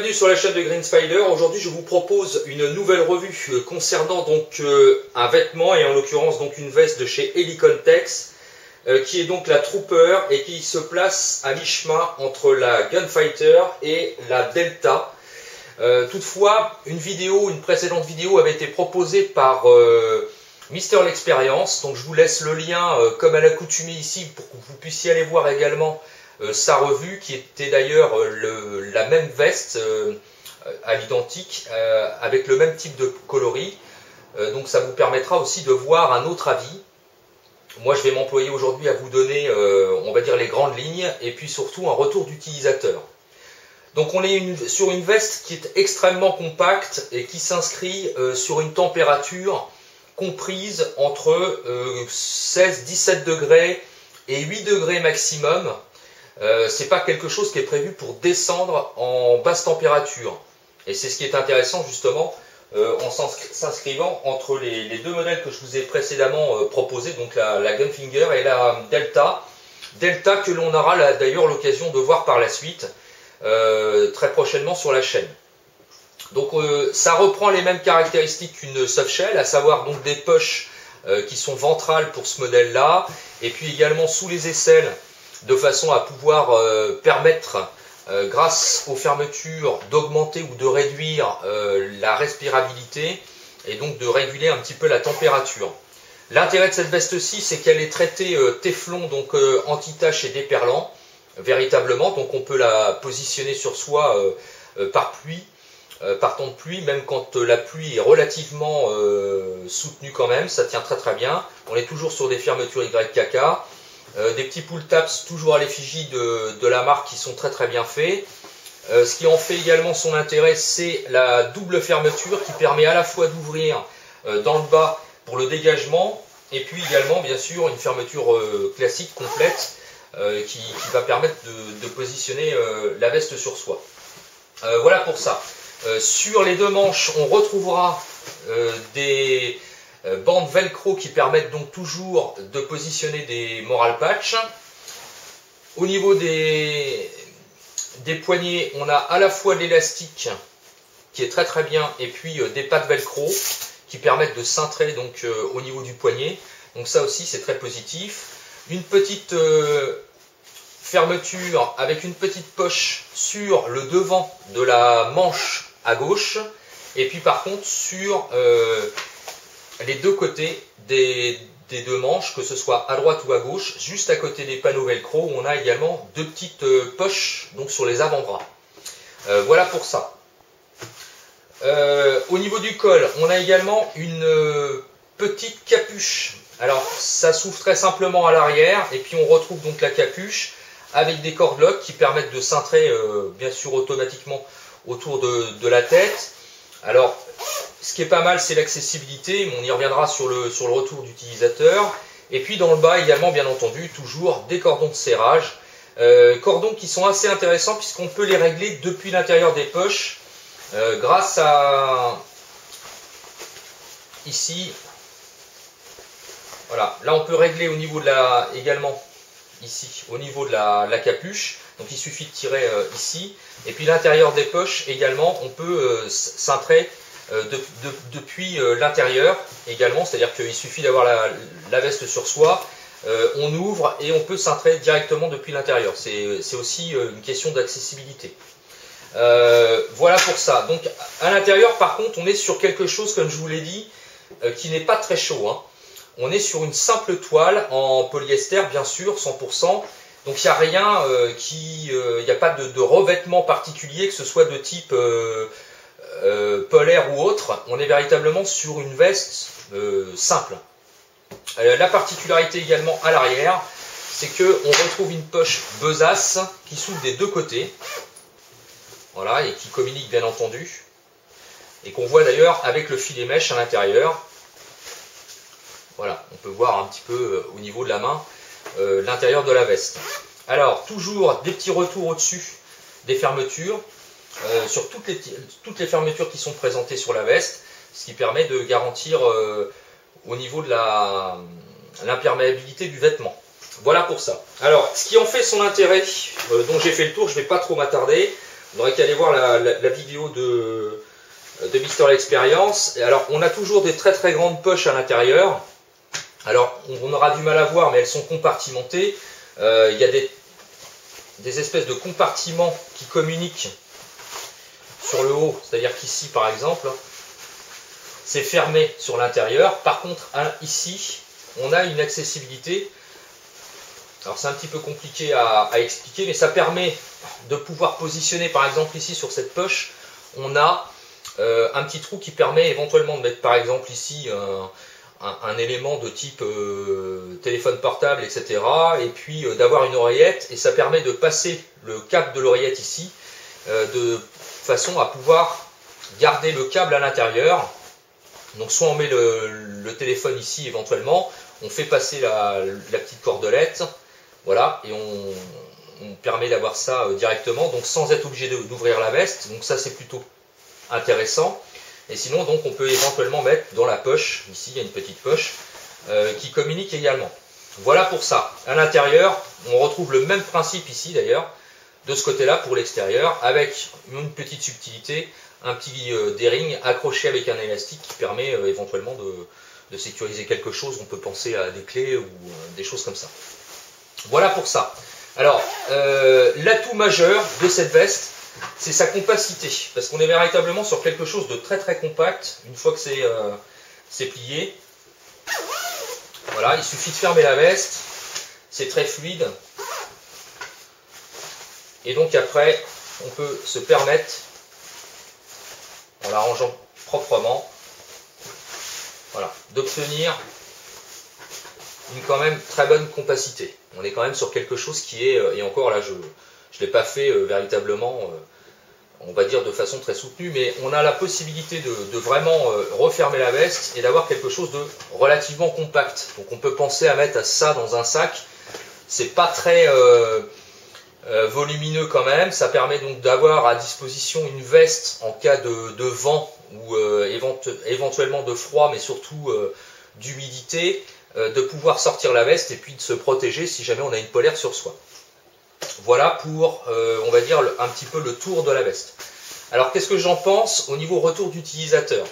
Bienvenue sur la chaîne de Green Spider. Aujourd'hui, je vous propose une nouvelle revue concernant donc un vêtement et en l'occurrence donc une veste de chez Helicon-Tex qui est donc la Trooper et qui se place à mi-chemin entre la Gunfighter et la Delta. Toutefois, une précédente vidéo avait été proposée par Mister l'Expérience, donc je vous laisse le lien comme à l'accoutumée ici pour que vous puissiez aller voir également sa revue qui était d'ailleurs la même veste à l'identique avec le même type de coloris. Donc ça vous permettra aussi de voir un autre avis. Moi je vais m'employer aujourd'hui à vous donner on va dire les grandes lignes et puis surtout un retour d'utilisateur. Donc on est sur une veste qui est extrêmement compacte et qui s'inscrit sur une température comprise entre 16-17 degrés et 8 degrés maximum. C'est pas quelque chose qui est prévu pour descendre en basse température. Et c'est ce qui est intéressant justement en s'inscrivant entre les deux modèles que je vous ai précédemment proposés, donc la Gunfinger et la Delta. Delta que l'on aura d'ailleurs l'occasion de voir par la suite très prochainement sur la chaîne. Donc ça reprend les mêmes caractéristiques qu'une softshell, à savoir donc des poches qui sont ventrales pour ce modèle là, et puis également sous les aisselles, de façon à pouvoir permettre, grâce aux fermetures, d'augmenter ou de réduire la respirabilité et donc de réguler un petit peu la température. L'intérêt de cette veste-ci, c'est qu'elle est traitée Téflon, donc anti-tache et déperlant, véritablement. Donc on peut la positionner sur soi par temps de pluie, même quand la pluie est relativement soutenue quand même, ça tient très très bien. On est toujours sur des fermetures YKK. Des petits pull taps toujours à l'effigie de la marque qui sont très très bien faits. Ce qui en fait également son intérêt, c'est la double fermeture qui permet à la fois d'ouvrir dans le bas pour le dégagement et puis également bien sûr une fermeture classique complète qui va permettre de positionner la veste sur soi. Voilà pour ça. Sur les deux manches, on retrouvera des bandes velcro qui permettent donc toujours de positionner des moral patch. Au niveau des poignets, on a à la fois l'élastique qui est très très bien et puis des pattes velcro qui permettent de cintrer donc au niveau du poignet. Donc ça aussi c'est très positif. Une petite fermeture avec une petite poche sur le devant de la manche à gauche et puis par contre sur les deux côtés des deux manches, que ce soit à droite ou à gauche, juste à côté des panneaux velcro, on a également deux petites poches donc sur les avant-bras. Voilà pour ça. Au niveau du col, on a également une petite capuche. Alors ça s'ouvre très simplement à l'arrière et puis on retrouve donc la capuche avec des cord locks qui permettent de cintrer bien sûr automatiquement autour de la tête. Alors ce qui est pas mal, c'est l'accessibilité, mais on y reviendra sur le retour d'utilisateur. Et puis dans le bas également, bien entendu, toujours des cordons de serrage. Cordons qui sont assez intéressants puisqu'on peut les régler depuis l'intérieur des poches grâce à ici. Voilà, là on peut régler au niveau de également ici, au niveau de la capuche. Donc il suffit de tirer ici. Et puis l'intérieur des poches également, on peut cintrer depuis l'intérieur également, c'est-à-dire qu'il suffit d'avoir la veste sur soi, on ouvre et on peut cintrer directement depuis l'intérieur. C'est aussi une question d'accessibilité. Voilà pour ça. Donc à l'intérieur par contre on est sur quelque chose, comme je vous l'ai dit, qui n'est pas très chaud, hein. On est sur une simple toile en polyester bien sûr, 100%. Donc il n'y a rien il n'y a pas de revêtement particulier, que ce soit de type polaire ou autre. On est véritablement sur une veste simple. La particularité également à l'arrière, c'est qu'on retrouve une poche besace qui s'ouvre des deux côtés. Voilà, et qui communique bien entendu. Et qu'on voit d'ailleurs avec le filet mèche à l'intérieur. Voilà, on peut voir un petit peu au niveau de la main l'intérieur de la veste. Alors, toujours des petits retours au-dessus des fermetures, sur toutes les fermetures qui sont présentées sur la veste, ce qui permet de garantir au niveau de l'imperméabilité du vêtement. Voilà pour ça. Alors, ce qui en fait son intérêt, dont j'ai fait le tour, je ne vais pas trop m'attarder, On n'aurait qu'à aller voir la vidéo de Mister L'Expérience. Alors, on a toujours des très très grandes poches à l'intérieur. Alors, on aura du mal à voir, mais elles sont compartimentées. Il y a des espèces de compartiments qui communiquent sur le haut, c'est-à-dire qu'ici, par exemple, c'est fermé sur l'intérieur. Par contre, ici, on a une accessibilité. Alors, c'est un petit peu compliqué à expliquer, mais ça permet de pouvoir positionner, par exemple, ici, sur cette poche, on a un petit trou qui permet éventuellement de mettre, par exemple, ici, un élément de type téléphone portable, etc. Et puis d'avoir une oreillette, et ça permet de passer le câble de l'oreillette ici, de façon à pouvoir garder le câble à l'intérieur. Donc soit on met le téléphone ici éventuellement, on fait passer la petite cordelette, voilà, et on permet d'avoir ça directement, donc sans être obligé d'ouvrir la veste. Donc ça c'est plutôt intéressant. Et sinon donc on peut éventuellement mettre dans la poche, ici il y a une petite poche, qui communique également. Voilà pour ça. À l'intérieur, on retrouve le même principe ici d'ailleurs, de ce côté-là pour l'extérieur, avec une petite subtilité, un petit D-ring accroché avec un élastique qui permet éventuellement de sécuriser quelque chose. On peut penser à des clés ou des choses comme ça. Voilà pour ça. Alors, l'atout majeur de cette veste, c'est sa compacité, parce qu'on est véritablement sur quelque chose de très très compact, une fois que c'est plié. Voilà, il suffit de fermer la veste, c'est très fluide. Et donc après, on peut se permettre, en la rangeant proprement, voilà, d'obtenir une quand même très bonne compacité. On est quand même sur quelque chose qui est, et encore là je ne l'ai pas fait véritablement, on va dire de façon très soutenue, mais on a la possibilité de vraiment refermer la veste et d'avoir quelque chose de relativement compact. Donc on peut penser à mettre ça dans un sac, c'est pas très volumineux quand même, ça permet donc d'avoir à disposition une veste en cas de vent ou éventuellement de froid, mais surtout d'humidité, de pouvoir sortir la veste et puis de se protéger si jamais on a une polaire sur soi. Voilà pour, on va dire, un petit peu le tour de la veste. Alors qu'est-ce que j'en pense au niveau retour d'utilisateur?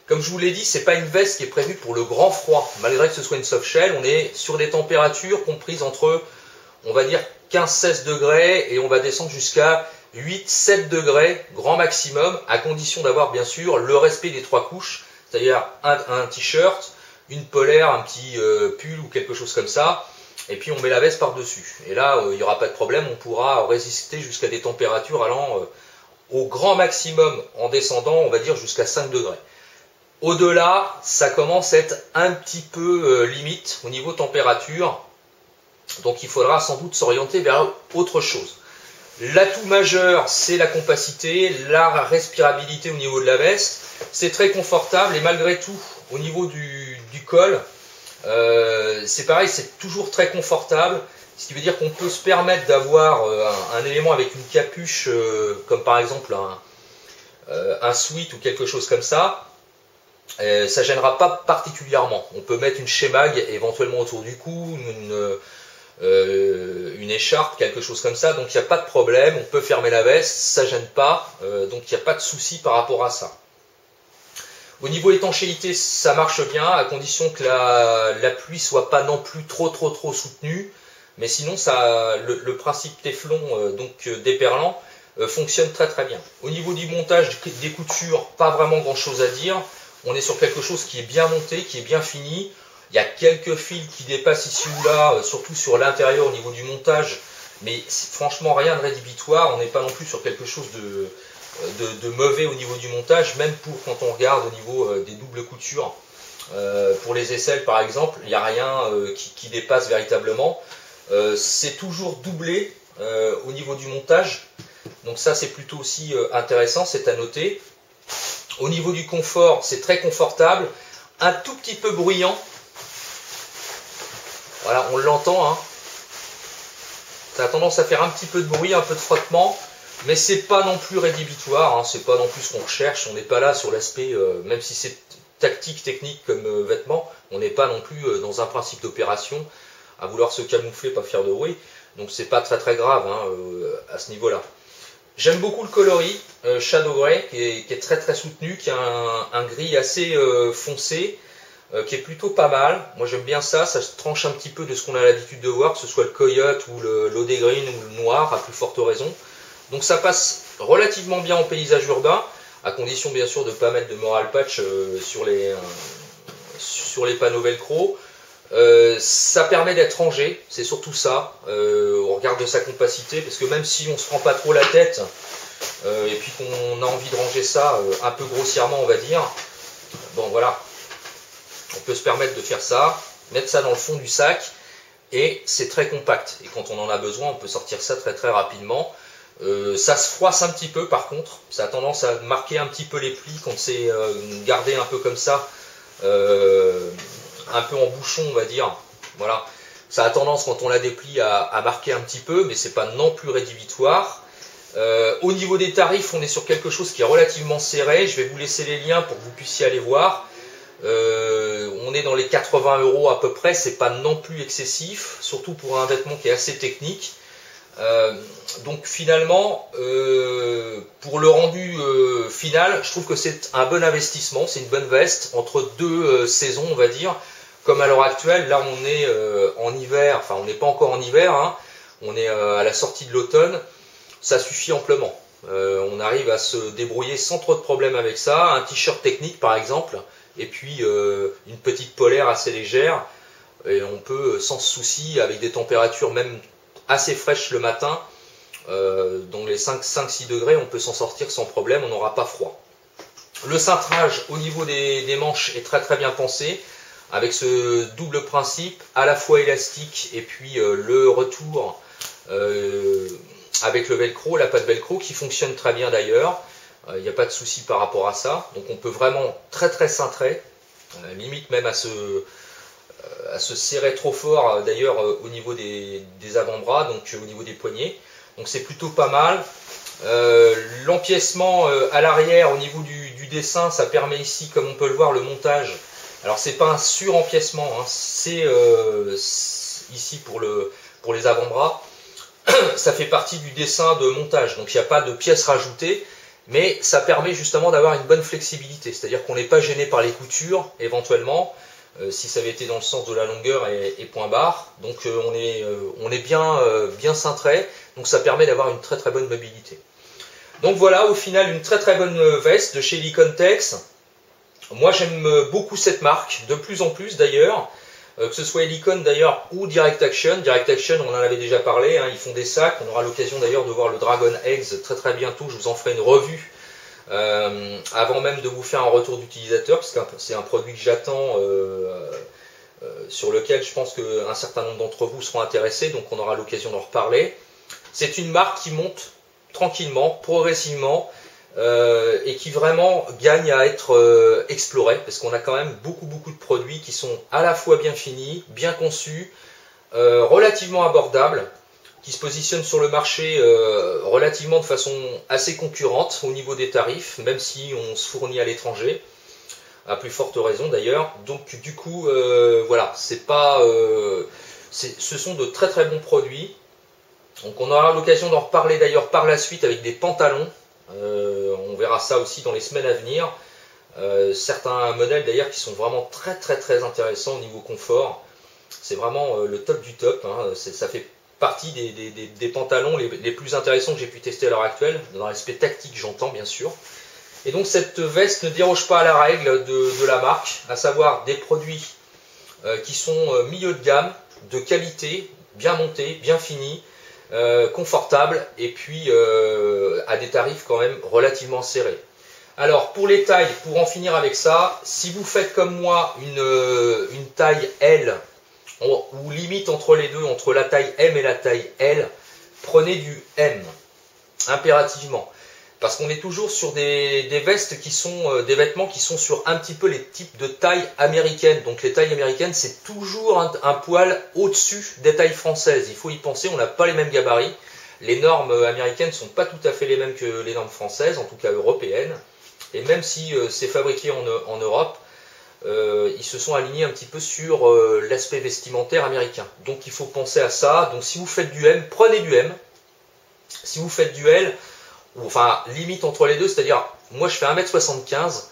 Comme je vous l'ai dit, c'est pas une veste qui est prévue pour le grand froid. Malgré que ce soit une soft shell, on est sur des températures comprises entre, on va dire, 15-16 degrés et on va descendre jusqu'à 8-7 degrés, grand maximum, à condition d'avoir bien sûr le respect des 3 couches, c'est-à-dire un t-shirt, une polaire, un petit pull ou quelque chose comme ça, et puis on met la veste par-dessus. Et là, il n'y aura pas de problème, on pourra résister jusqu'à des températures allant au grand maximum en descendant, on va dire, jusqu'à 5 degrés. Au-delà, ça commence à être un petit peu limite au niveau température, donc il faudra sans doute s'orienter vers autre chose. L'atout majeur, c'est la compacité, la respirabilité au niveau de la veste. C'est très confortable et malgré tout, au niveau du col, c'est pareil, c'est toujours très confortable. Ce qui veut dire qu'on peut se permettre d'avoir un élément avec une capuche, comme par exemple un sweat ou quelque chose comme ça. Ça ne gênera pas particulièrement. On peut mettre une shemag éventuellement autour du cou, une écharpe, quelque chose comme ça, donc il n'y a pas de problème, on peut fermer la veste, ça ne gêne pas, donc il n'y a pas de souci par rapport à ça. Au niveau étanchéité, ça marche bien, à condition que la pluie soit pas non plus trop soutenue, mais sinon ça, le principe téflon, donc déperlant, fonctionne très bien. Au niveau du montage des coutures, pas vraiment grand chose à dire, on est sur quelque chose qui est bien monté, qui est bien fini. Il y a quelques fils qui dépassent ici ou là, surtout sur l'intérieur au niveau du montage, mais franchement rien de rédhibitoire, on n'est pas non plus sur quelque chose de mauvais au niveau du montage, même pour quand on regarde au niveau des doubles coutures. Pour les aisselles par exemple, il n'y a rien qui dépasse véritablement. C'est toujours doublé au niveau du montage, donc ça c'est plutôt aussi intéressant, c'est à noter. Au niveau du confort, c'est très confortable, un tout petit peu bruyant. Voilà, on l'entend, hein. Ça a tendance à faire un petit peu de bruit, un peu de frottement, mais c'est pas non plus rédhibitoire, hein. C'est pas non plus ce qu'on recherche. On n'est pas là sur l'aspect, même si c'est tactique, technique comme vêtement, on n'est pas non plus dans un principe d'opération à vouloir se camoufler, pas faire de bruit. Donc c'est pas très grave hein, à ce niveau-là. J'aime beaucoup le coloris Shadow Grey qui est très très soutenu, qui a un gris assez foncé, qui est plutôt pas mal. Moi j'aime bien ça, ça se tranche un petit peu de ce qu'on a l'habitude de voir, que ce soit le coyote ou l'Odé Green ou le noir, à plus forte raison. Donc ça passe relativement bien en paysage urbain, à condition bien sûr de ne pas mettre de moral patch sur les panneaux velcro. Ça permet d'être rangé, c'est surtout ça, au regard de sa compacité, parce que même si on ne se prend pas trop la tête, et puis qu'on a envie de ranger ça un peu grossièrement on va dire, bon voilà, on peut se permettre de faire ça, mettre ça dans le fond du sac, et c'est très compact, et quand on en a besoin on peut sortir ça très très rapidement. Ça se froisse un petit peu par contre, ça a tendance à marquer un petit peu les plis quand c'est gardé un peu comme ça, un peu en bouchon on va dire, voilà. Ça a tendance quand on la déplie à marquer un petit peu, mais c'est pas non plus rédhibitoire. Au niveau des tarifs, on est sur quelque chose qui est relativement serré, je vais vous laisser les liens pour que vous puissiez aller voir. On est dans les 80 € à peu près, c'est pas non plus excessif, surtout pour un vêtement qui est assez technique. Donc finalement, pour le rendu final, je trouve que c'est un bon investissement, c'est une bonne veste entre deux saisons on va dire, comme à l'heure actuelle. Là on est en hiver, enfin on n'est pas encore en hiver, hein, on est à la sortie de l'automne, ça suffit amplement. On arrive à se débrouiller sans trop de problèmes avec ça, un t-shirt technique par exemple, et puis une petite polaire assez légère, et on peut sans souci, avec des températures même assez fraîche le matin, dans les 5-6 degrés, on peut s'en sortir sans problème, on n'aura pas froid. Le cintrage au niveau des manches est très très bien pensé, avec ce double principe, à la fois élastique et puis le retour avec le velcro, la patte velcro qui fonctionne très bien d'ailleurs, il n'y a pas de souci par rapport à ça, donc on peut vraiment très très cintrer, limite même à se serrer trop fort d'ailleurs au niveau des avant-bras, donc au niveau des poignets, donc c'est plutôt pas mal. L'empiècement à l'arrière au niveau du dessin, ça permet ici, comme on peut le voir, le montage. Alors c'est pas un sur-empiècement, hein, c'est ici pour les avant-bras, ça fait partie du dessin de montage, donc il n'y a pas de pièces rajoutées, mais ça permet justement d'avoir une bonne flexibilité, c'est-à-dire qu'on n'est pas gêné par les coutures éventuellement, si ça avait été dans le sens de la longueur et point barre, donc on est bien cintré, donc ça permet d'avoir une très très bonne mobilité. Donc voilà, au final une très très bonne veste de chez Helicon-Tex. Moi j'aime beaucoup cette marque, de plus en plus d'ailleurs, que ce soit Helicon d'ailleurs ou Direct Action. Direct Action, on en avait déjà parlé, hein, ils font des sacs, on aura l'occasion d'ailleurs de voir le Dragon Eggs très très bientôt, je vous en ferai une revue avant même de vous faire un retour d'utilisateur, parce que c'est un produit que j'attends, sur lequel je pense qu'un certain nombre d'entre vous seront intéressés, donc on aura l'occasion d'en reparler. C'est une marque qui monte tranquillement, progressivement, et qui vraiment gagne à être explorée, parce qu'on a quand même beaucoup de produits qui sont à la fois bien finis, bien conçus, relativement abordables, qui se positionnent sur le marché relativement de façon assez concurrente au niveau des tarifs, même si on se fournit à l'étranger, à plus forte raison d'ailleurs. Donc du coup, voilà, c'est pas, ce sont de très très bons produits. Donc on aura l'occasion d'en reparler d'ailleurs par la suite avec des pantalons. On verra ça aussi dans les semaines à venir. Certains modèles d'ailleurs qui sont vraiment très très très intéressants au niveau confort. C'est vraiment le top du top, hein. Ça fait partie des pantalons les plus intéressants que j'ai pu tester à l'heure actuelle, dans l'aspect tactique j'entends bien sûr. Et donc cette veste ne déroge pas à la règle de la marque, à savoir des produits qui sont milieu de gamme, de qualité, bien montés, bien finis, confortables, et puis à des tarifs quand même relativement serrés. Alors pour les tailles, pour en finir avec ça, si vous faites comme moi une taille L, ou limite entre les deux, entre la taille M et la taille L, prenez du M, impérativement. Parce qu'on est toujours sur des vestes qui sont, des vêtements qui sont sur un petit peu les types de tailles américaines. Donc les tailles américaines, c'est toujours un poil au-dessus des tailles françaises. Il faut y penser, on n'a pas les mêmes gabarits. Les normes américaines ne sont pas tout à fait les mêmes que les normes françaises, en tout cas européennes. Et même si c'est fabriqué en Europe, ils se sont alignés un petit peu sur l'aspect vestimentaire américain. Donc il faut penser à ça. Donc si vous faites du M, prenez du M. Si vous faites du L, enfin limite entre les deux, c'est-à-dire moi je fais 1m75,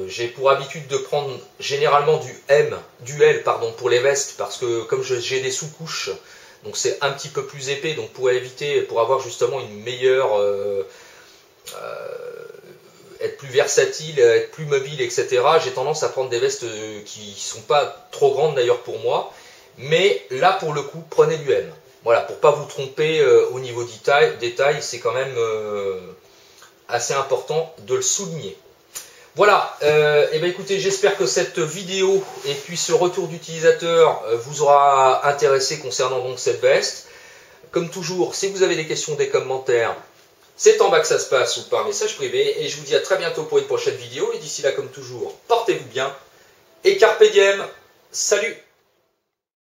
j'ai pour habitude de prendre généralement du L pardon, pour les vestes, parce que comme j'ai des sous-couches, donc c'est un petit peu plus épais, donc pour éviter, pour avoir justement une meilleure, être plus versatile, être plus mobile, etc. J'ai tendance à prendre des vestes qui sont pas trop grandes d'ailleurs pour moi, mais là pour le coup prenez du M. Voilà, pour pas vous tromper au niveau des tailles, c'est quand même assez important de le souligner. Voilà, et bien écoutez, j'espère que cette vidéo et puis ce retour d'utilisateur vous aura intéressé concernant donc cette veste. Comme toujours, si vous avez des questions, des commentaires, c'est en bas que ça se passe ou par message privé. Et je vous dis à très bientôt pour une prochaine vidéo. Et d'ici là, comme toujours, portez-vous bien et carpe diem. Salut!